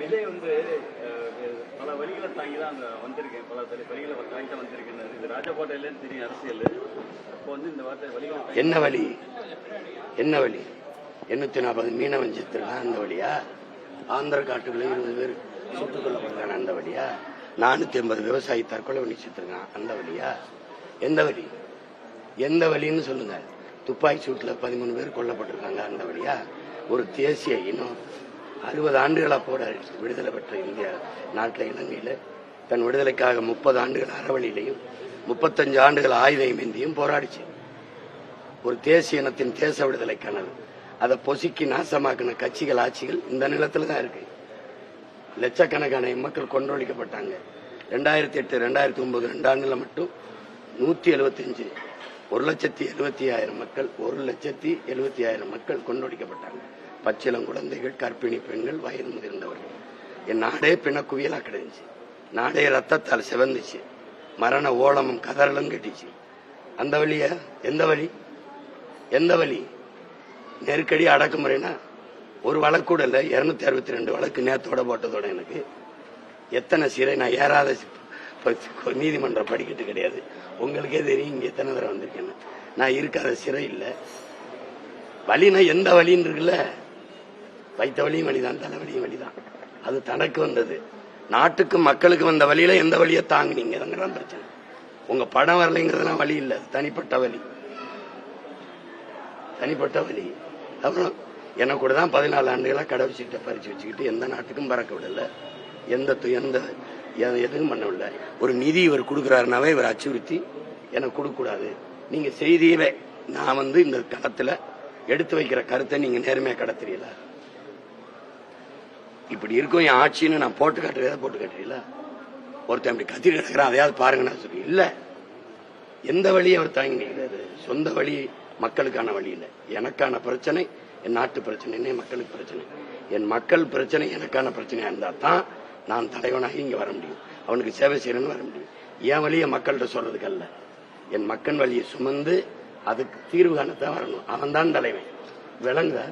விஜய் வந்து பல வழிகளை தாங்கி தான் அங்கே வந்திருக்கேன், பல வழிகளை தாங்கி தான் வந்திருக்கேன். இது ராஜபாட்டையிலேருந்து தெரியும் அரசியல். இப்போ வந்து இந்த வார்த்தை வழிகள் என்ன வழி? என்ன வழி? 840 மீனவன் செத்துருக்கான், அந்த வழியா? ஆந்திர காட்டுக்குள்ள 20 பேர் சுட்டுக் கொல்லப்படுறான், அந்த வழியா? 450 விவசாயி தற்கொலை பண்ணி செத்துருக்கான், அந்த வழியா? எந்த வழி? எந்த வழின்னு சொல்லுங்க. துப்பாக்கி சூட்டுல 13 பேர் கொல்லப்பட்டிருக்காங்க, அந்த வழியா? ஒரு தேசிய இனம் 60 ஆண்டுகளா போட விடுதலை பெற்ற இந்திய நாட்டில், இலங்கையில தன் விடுதலைக்காக 30 ஆண்டுகள் அறவழியிலையும் 35 ஆண்டுகள் ஆயுதம் ஏந்தியும் போராடிச்சு. ஒரு தேசிய இனத்தின் தேச விடுதலை கனவு, அதை பொசுக்கி நாசமாக்கின கட்சிகள் ஆட்சிகள் இந்த நிலத்துல தான் இருக்கு. லட்சக்கணக்கான மக்கள் கொன்றொழிக்கப்பட்டாங்க. 2008 2009 2 ஆண்டுல மட்டும் 175 1,70,75,000 மக்கள் 1,70,75,000 மக்கள் கொன்றொழிக்கப்பட்டாங்க. பச்சிளம் குழந்தைகள், கர்ப்பிணி பெண்கள், வயது முதிர்ந்தவர்கள். என் நாடே பிணக்குவியலா கிடைச்சு, நாடே ரத்தத்தால் சிவந்துச்சு, மரண ஓலமும் கதறலும் கட்டிச்சு. அந்த வழியா? எந்த வழி? எந்த வழி? நெருக்கடி அடக்குமுறைனா ஒரு வழக்கு கூட இல்ல, 262 வழக்கு நேத்தோட போட்டதோட எனக்கு எத்தனை சிறை, நான் ஏறாத நீதிமன்றம் படிக்கட்டு கிடையாது. உங்களுக்கே தெரியும் இங்க எத்தனை தடவை வந்திருக்கேன்னு. நான் இருக்காத சிறை இல்ல. வழினா எந்த வழின்னு இருக்குல்ல, வைத்த வழியும் வழிதான், தலைவலியும் வழிதான். அது தனக்கு வந்தது. நாட்டுக்கு மக்களுக்கு வந்த வழியில எந்த வழியை தாங்கினீங்க பிரச்சனை. உங்க படம் வரலைங்கிறதுலாம் வழி இல்ல, தனிப்பட்ட வழி, தனிப்பட்ட வழி. அப்புறம் எனக்கு கூட தான் 14 ஆண்டுகளா கடை வச்சுக்கிட்ட பறிச்சு வச்சுக்கிட்டு எந்த நாட்டுக்கும் பறக்க விடல, எந்த எதுவும் பண்ண விடல. ஒரு நிதி இவர் கொடுக்கிறாருனாவே இவர் அச்சுறுத்தி எனக்கு கொடுக்க கூடாது, நீங்க செய்தியவே நான் வந்து இந்த களத்துல எடுத்து வைக்கிற கருத்தை நீங்க நேர்மையா கடத்துறீங்களா? இப்படி இருக்கும் என் ஆட்சின்னு நான் போட்டு காட்டுறீங்களா? ஒருத்தன் இப்படி கத்திரி கிடக்குறான், அதையாவது பாருங்க நான் சொல்லி இல்ல. எந்த வழியை அவர் தாங்கி நிற்கிறாரு? சொந்த வழி, மக்களுக்கான வழி இல்லை. எனக்கான பிரச்சனை என் நாட்டு பிரச்சனை, என்ன மக்களுக்கு பிரச்சனை, என் மக்கள் பிரச்சனை எனக்கான பிரச்சனையா இருந்தா தான் நான் தலைவனாகி இங்க வர முடியும், அவனுக்கு சேவை செய்யணும்னு வர முடியும். என் வழியை மக்கள்கிட்ட சொல்றதுக்கு அல்ல, என் மக்கள் வழியை சுமந்து அதுக்கு தீர்வு காணத்தான் வரணும். அவன் தான் தலைவன். விளங்குதா?